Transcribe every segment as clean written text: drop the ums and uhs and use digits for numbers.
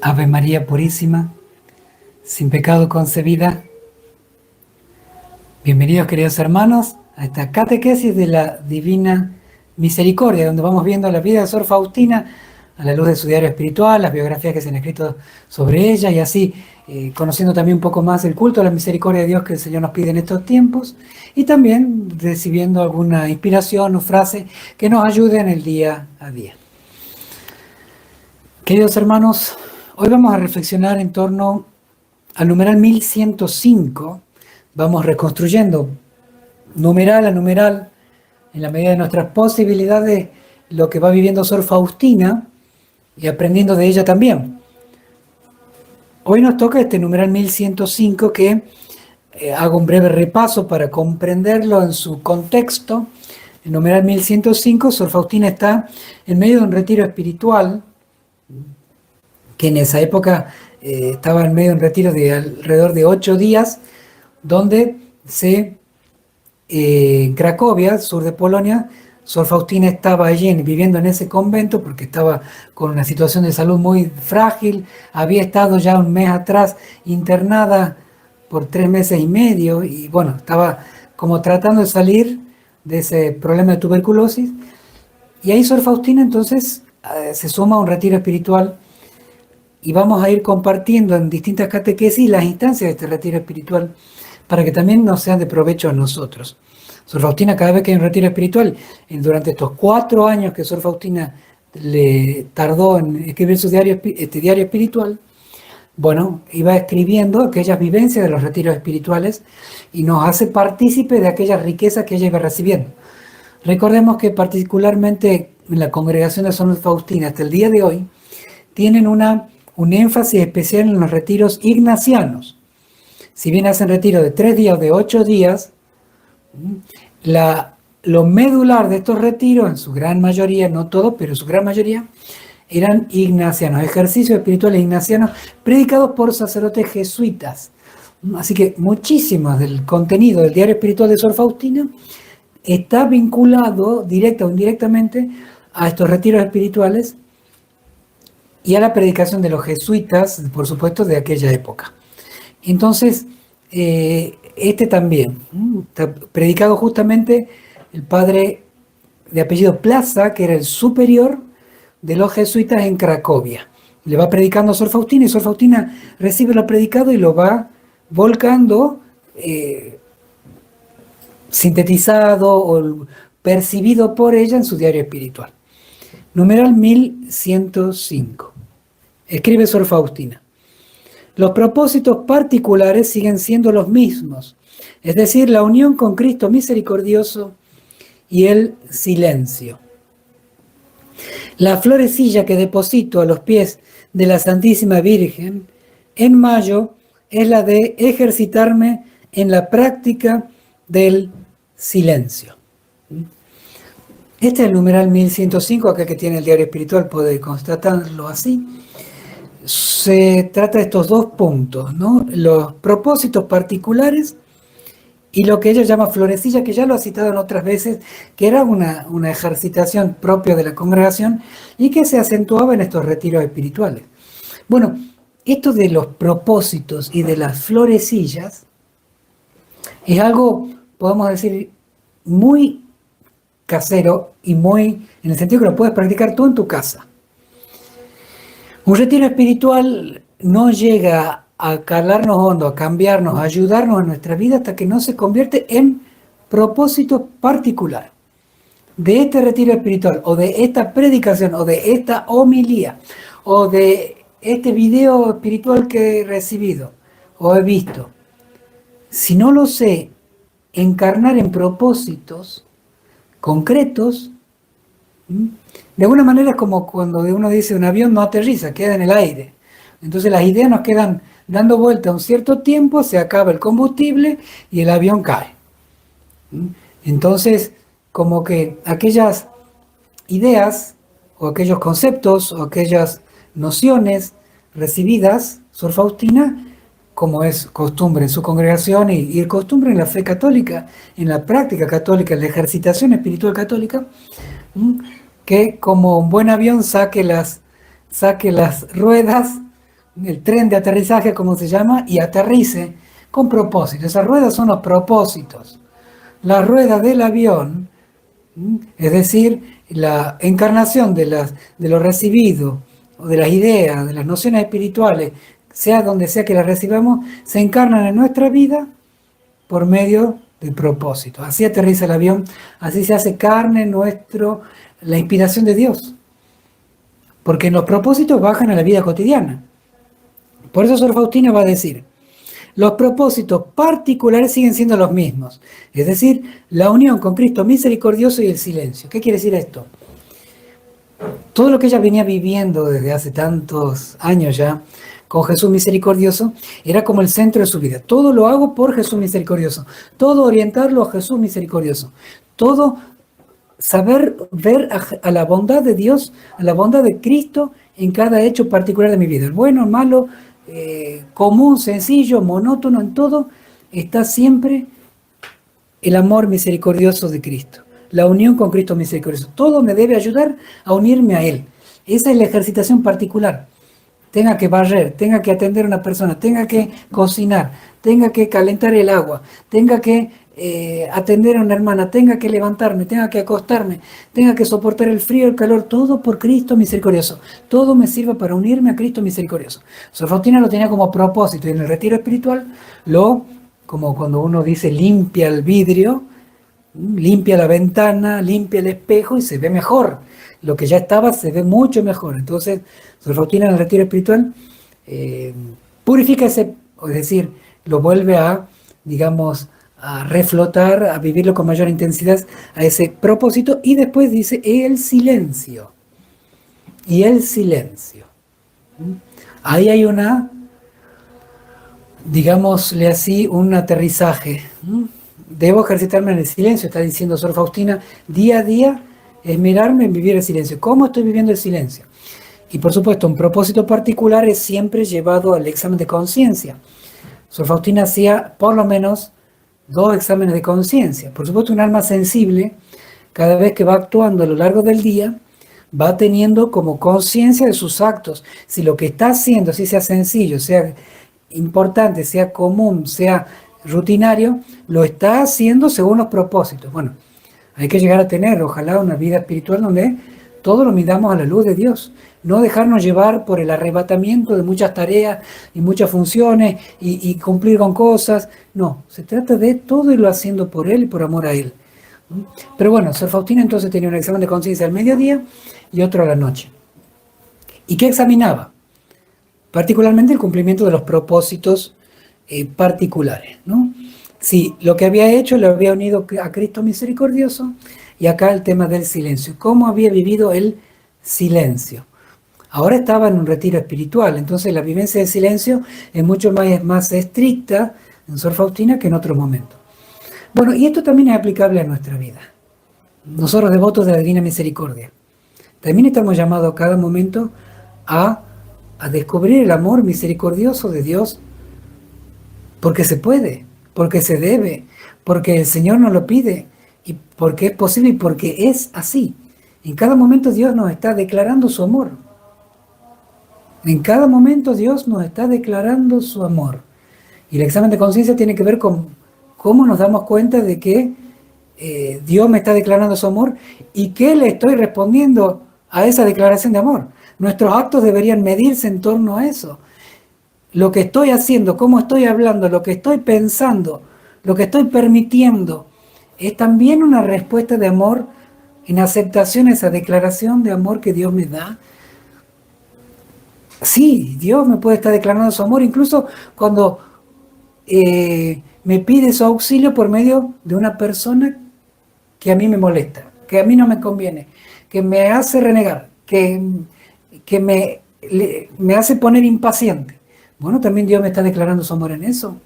Ave María Purísima, sin pecado concebida. Bienvenidos, queridos hermanos, a esta catequesis de la Divina Misericordia, donde vamos viendo la vida de Sor Faustina a la luz de su diario espiritual, las biografías que se han escrito sobre ella y así conociendo también un poco más el culto a la misericordia de Dios que el Señor nos pide en estos tiempos y también recibiendo alguna inspiración o frase que nos ayude en el día a día. Queridos hermanos, hoy vamos a reflexionar en torno al numeral 1105. Vamos reconstruyendo numeral a numeral, en la medida de nuestras posibilidades, lo que va viviendo Sor Faustina y aprendiendo de ella también. Hoy nos toca este numeral 1105 que hago un breve repaso para comprenderlo en su contexto. El numeral 1105, Sor Faustina está en medio de un retiro espiritual, que en esa época estaba en medio de un retiro de alrededor de 8 días, donde en Cracovia, sur de Polonia, Sor Faustina estaba allí viviendo en ese convento porque estaba con una situación de salud muy frágil, había estado ya un mes atrás internada por 3 meses y medio y bueno, estaba como tratando de salir de ese problema de tuberculosis y ahí Sor Faustina entonces se suma a un retiro espiritual y vamos a ir compartiendo en distintas catequesis las instancias de este retiro espiritual para que también nos sean de provecho a nosotros. Sor Faustina, cada vez que hay un retiro espiritual, durante estos 4 años que Sor Faustina le tardó en escribir su diario espiritual, bueno, iba escribiendo aquellas vivencias de los retiros espirituales y nos hace partícipe de aquellas riquezas que ella iba recibiendo. Recordemos que particularmente en la congregación de Sor Faustina hasta el día de hoy, tienen un énfasis especial en los retiros ignacianos. Si bien hacen retiro de 3 días o de 8 días, lo medular de estos retiros, en su gran mayoría, no todos, pero en su gran mayoría, eran ignacianos, ejercicios espirituales ignacianos predicados por sacerdotes jesuitas. Así que muchísimo del contenido del diario espiritual de Sor Faustina está vinculado directa o indirectamente a estos retiros espirituales y a la predicación de los jesuitas, por supuesto, de aquella época. Entonces, este también, está predicado justamente el padre de apellido Plaza, que era el superior de los jesuitas en Cracovia. Le va predicando a Sor Faustina y Sor Faustina recibe lo predicado y lo va volcando, sintetizado o percibido por ella en su diario espiritual. Numeral 1105. Escribe Sor Faustina. Los propósitos particulares siguen siendo los mismos, es decir, la unión con Cristo misericordioso y el silencio. La florecilla que deposito a los pies de la Santísima Virgen en mayo es la de ejercitarme en la práctica del silencio. Este es el numeral 1105, acá que tiene el diario espiritual, puede constatarlo así. Se trata de estos 2 puntos, ¿no? Los propósitos particulares y lo que ella llama florecilla, que ya lo ha citado en otras veces, que era una ejercitación propia de la congregación y que se acentuaba en estos retiros espirituales. Bueno, esto de los propósitos y de las florecillas es algo, podemos decir, muy casero y muy, en el sentido que lo puedes practicar tú en tu casa. Un retiro espiritual no llega a calarnos hondo, a cambiarnos, a ayudarnos en nuestra vida hasta que no se convierte en propósito particular de este retiro espiritual o de esta predicación o de esta homilía o de este video espiritual que he recibido o he visto. Si no lo sé encarnar en propósitos concretos, de alguna manera es como cuando uno dice un avión no aterriza, queda en el aire. Entonces las ideas nos quedan dando vuelta un cierto tiempo, se acaba el combustible y el avión cae. Entonces, como que aquellas ideas o aquellos conceptos o aquellas nociones recibidas, Sor Faustina, como es costumbre en su congregación y costumbre en la fe católica, en la práctica católica, en la ejercitación espiritual católica, que como un buen avión saque las ruedas el tren de aterrizaje, como se llama, y aterrice con propósito. Esas ruedas son los propósitos. La rueda del avión, es decir, la encarnación de lo recibido, o de las ideas, de las nociones espirituales, sea donde sea que las recibamos, se encarnan en nuestra vida por medio del propósito. Así aterriza el avión, así se hace carne la inspiración de Dios. Porque los propósitos bajan a la vida cotidiana. Por eso Sor Faustina va a decir, los propósitos particulares siguen siendo los mismos. Es decir, la unión con Cristo misericordioso y el silencio. ¿Qué quiere decir esto? Todo lo que ella venía viviendo desde hace tantos años ya, con Jesús misericordioso, era como el centro de su vida. Todo lo hago por Jesús misericordioso. Todo orientarlo a Jesús misericordioso. Todo saber ver a la bondad de Dios, a la bondad de Cristo en cada hecho particular de mi vida. El bueno, el malo, común, sencillo, monótono, en todo está siempre el amor misericordioso de Cristo. La unión con Cristo misericordioso. Todo me debe ayudar a unirme a Él. Esa es la ejercitación particular. Tenga que barrer, tenga que atender a una persona, tenga que cocinar, tenga que calentar el agua, tenga que atender a una hermana, tenga que levantarme, tenga que acostarme, tenga que soportar el frío, el calor, todo por Cristo misericordioso. Todo me sirve para unirme a Cristo misericordioso. Sor Faustina lo tenía como propósito y en el retiro espiritual como cuando uno dice limpia el vidrio, limpia la ventana, limpia el espejo y se ve mejor. Lo que ya estaba se ve mucho mejor. Entonces, Sor Faustina en el retiro espiritual purifica es decir, lo vuelve a, digamos, a reflotar, a vivirlo con mayor intensidad a ese propósito, y después dice el silencio. Y el silencio. Ahí hay digámosle así, un aterrizaje. Debo ejercitarme en el silencio, está diciendo Sor Faustina, día a día esmerarme en vivir el silencio. ¿Cómo estoy viviendo el silencio? Y por supuesto, un propósito particular es siempre llevado al examen de conciencia. Sor Faustina hacía por lo menos 2 exámenes de conciencia. Por supuesto, un alma sensible, cada vez que va actuando a lo largo del día, va teniendo como conciencia de sus actos. Si lo que está haciendo, si sea sencillo, sea importante, sea común, sea rutinario, lo está haciendo según los propósitos. Bueno, hay que llegar a tener, ojalá, una vida espiritual donde todo lo midamos a la luz de Dios. No dejarnos llevar por el arrebatamiento de muchas tareas y muchas funciones y cumplir con cosas. No, se trata de todo irlo haciendo por Él y por amor a Él. Pero bueno, Sor Faustina entonces tenía un examen de conciencia al mediodía y otro a la noche. ¿Y qué examinaba? Particularmente el cumplimiento de los propósitos particulares, ¿no? Sí, lo que había hecho lo había unido a Cristo misericordioso, y acá el tema del silencio. ¿Cómo había vivido el silencio? Ahora estaba en un retiro espiritual, entonces la vivencia del silencio es mucho más estricta en Sor Faustina que en otros momentos. Bueno, y esto también es aplicable a nuestra vida. Nosotros, devotos de la Divina Misericordia, también estamos llamados a cada momento a descubrir el amor misericordioso de Dios, porque se puede, porque se debe, porque el Señor nos lo pide, y porque es posible y porque es así. En cada momento Dios nos está declarando su amor. En cada momento Dios nos está declarando su amor. Y el examen de conciencia tiene que ver con cómo nos damos cuenta de que Dios me está declarando su amor y que le estoy respondiendo a esa declaración de amor. Nuestros actos deberían medirse en torno a eso. Lo que estoy haciendo, cómo estoy hablando, lo que estoy pensando, lo que estoy permitiendo, es también una respuesta de amor en aceptación a esa declaración de amor que Dios me da. Sí, Dios me puede estar declarando su amor, incluso cuando me pide su auxilio por medio de una persona que a mí me molesta, que a mí no me conviene, que me hace renegar, que me hace poner impaciente. Bueno, también Dios me está declarando su amor en eso.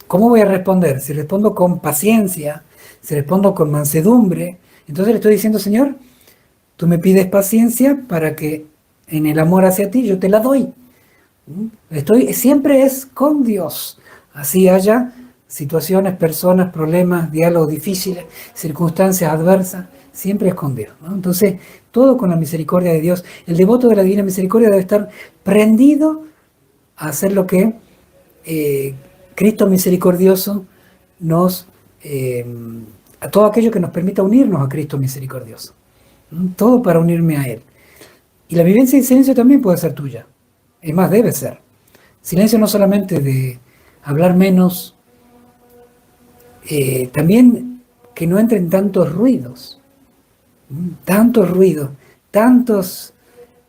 ¿Cómo voy a responder? Si respondo con paciencia, si respondo con mansedumbre, entonces le estoy diciendo, Señor, tú me pides paciencia para que en el amor hacia ti yo te la doy. Siempre es con Dios. Así haya situaciones, personas, problemas, diálogos difíciles, circunstancias adversas, siempre es con Dios, ¿no? Entonces, todo con la misericordia de Dios. El devoto de la Divina Misericordia debe estar prendido a hacer lo que Cristo misericordioso nos, a todo aquello que nos permita unirnos a Cristo misericordioso. Todo para unirme a Él. Y la vivencia en silencio también puede ser tuya. Es más, debe ser. Silencio no solamente de hablar menos, también que no entren tantos ruidos, tantos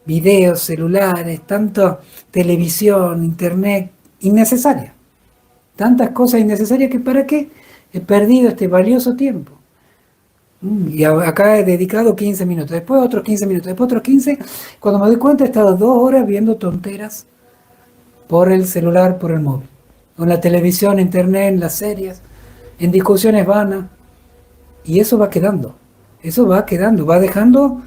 videos, celulares, tanta televisión, internet, innecesaria. Tantas cosas innecesarias que para qué he perdido este valioso tiempo. Y acá he dedicado 15 minutos, después otros 15 minutos, después otros 15. Cuando me doy cuenta he estado 2 horas viendo tonteras por el celular, por el móvil. O en la televisión, internet, en las series, en discusiones vanas. Y eso va quedando, va dejando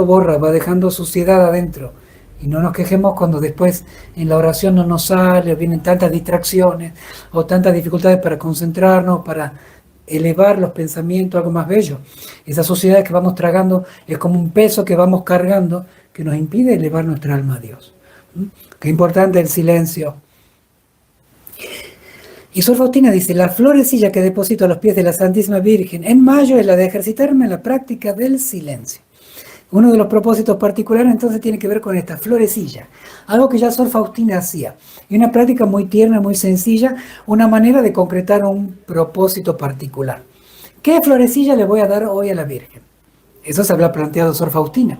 borra, va dejando suciedad adentro. Y no nos quejemos cuando después en la oración no nos sale, o vienen tantas distracciones, o tantas dificultades para concentrarnos, para elevar los pensamientos, algo más bello. Esa suciedad que vamos tragando es como un peso que vamos cargando que nos impide elevar nuestra alma a Dios. Qué importante el silencio. Y Sor Faustina dice, la florecilla que deposito a los pies de la Santísima Virgen en mayo es la de ejercitarme en la práctica del silencio. Uno de los propósitos particulares entonces tiene que ver con esta florecilla, algo que ya Sor Faustina hacía, y una práctica muy tierna, muy sencilla, una manera de concretar un propósito particular. ¿Qué florecilla le voy a dar hoy a la Virgen? Eso se había planteado Sor Faustina.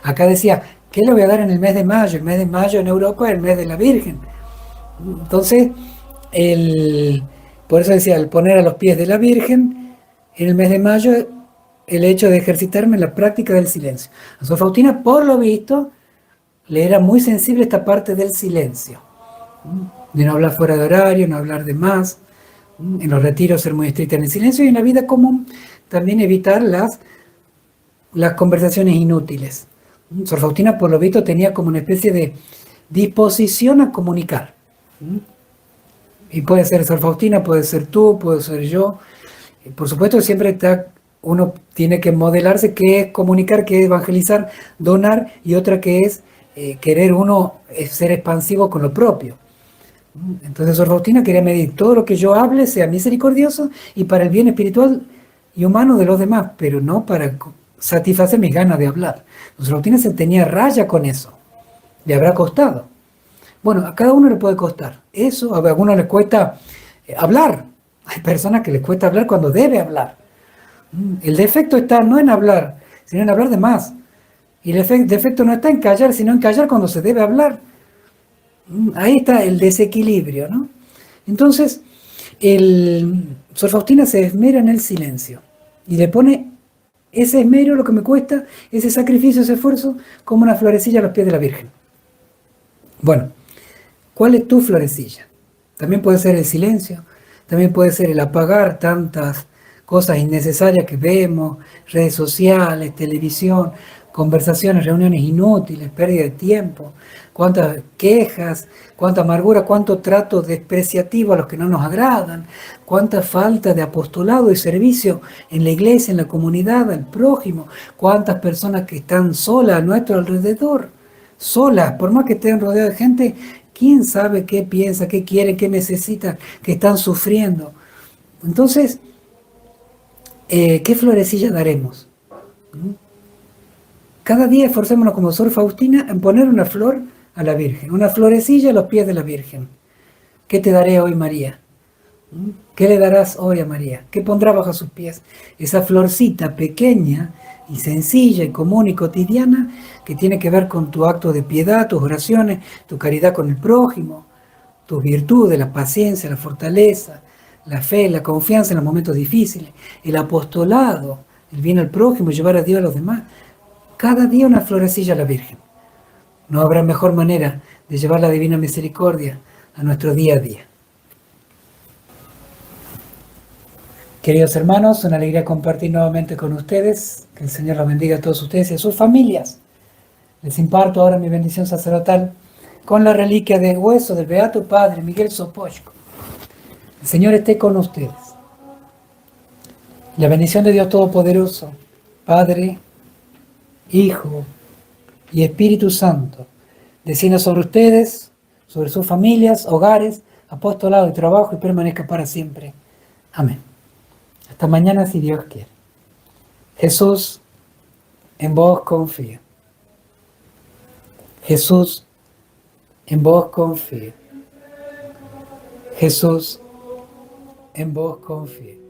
Acá decía, ¿qué le voy a dar en el mes de mayo? El mes de mayo en Europa es el mes de la Virgen. Entonces, por eso decía, al poner a los pies de la Virgen, en el mes de mayo, el hecho de ejercitarme en la práctica del silencio. A Sor Faustina, por lo visto, le era muy sensible esta parte del silencio, de no hablar fuera de horario, no hablar de más, en los retiros ser muy estricta en el silencio, y en la vida común también evitar las conversaciones inútiles. Sor Faustina, por lo visto, tenía como una especie de disposición a comunicar. Y puede ser Sor Faustina, puede ser tú, puede ser yo. Por supuesto, siempre uno tiene que modelarse qué es comunicar, qué es evangelizar, donar, y otra que es querer uno ser expansivo con lo propio. Entonces Sor Faustina quería medir todo lo que yo hable sea misericordioso y para el bien espiritual y humano de los demás, pero no para satisfacer mis ganas de hablar. Sor Faustina se tenía raya con eso. Le habrá costado. Bueno, a cada uno le puede costar. Eso, a algunos les cuesta hablar. Hay personas que les cuesta hablar cuando debe hablar. El defecto está no en hablar, sino en hablar de más. Y el defecto no está en callar, sino en callar cuando se debe hablar. Ahí está el desequilibrio, ¿no? Entonces, Sor Faustina se esmera en el silencio y le pone ese esmero, lo que me cuesta, ese sacrificio, ese esfuerzo, como una florecilla a los pies de la Virgen. Bueno, ¿cuál es tu florecilla? También puede ser el silencio, también puede ser el apagar tantas cosas innecesarias que vemos, redes sociales, televisión, conversaciones, reuniones inútiles, pérdida de tiempo, cuántas quejas, cuánta amargura, cuánto trato despreciativo a los que no nos agradan, cuánta falta de apostolado y servicio en la iglesia, en la comunidad, al prójimo, cuántas personas que están solas a nuestro alrededor, solas, por más que estén rodeadas de gente, quién sabe qué piensa, qué quieren, qué necesitan, que están sufriendo. Entonces, ¿qué florecilla daremos? Cada día esforcémonos como Sor Faustina en poner una flor a la Virgen, una florecilla a los pies de la Virgen. ¿Qué te daré hoy, María? ¿Qué le darás hoy a María? ¿Qué pondrá bajo sus pies? Esa florcita pequeña y sencilla y común y cotidiana que tiene que ver con tu acto de piedad, tus oraciones, tu caridad con el prójimo, tus virtudes, la paciencia, la fortaleza, la fe, la confianza en los momentos difíciles, el apostolado, el bien al prójimo, llevar a Dios a los demás. Cada día una florecilla a la Virgen. No habrá mejor manera de llevar la divina misericordia a nuestro día a día. Queridos hermanos, una alegría compartir nuevamente con ustedes. Que el Señor los bendiga a todos ustedes y a sus familias. Les imparto ahora mi bendición sacerdotal con la reliquia de hueso del Beato Padre Miguel Sopoćko. El Señor esté con ustedes. La bendición de Dios Todopoderoso, Padre, Hijo y Espíritu Santo, descienda sobre ustedes, sobre sus familias, hogares, apostolado y trabajo y permanezca para siempre. Amén. Hasta mañana si Dios quiere. Jesús, en vos confío. Jesús, en vos confío. Jesús, en vos confío.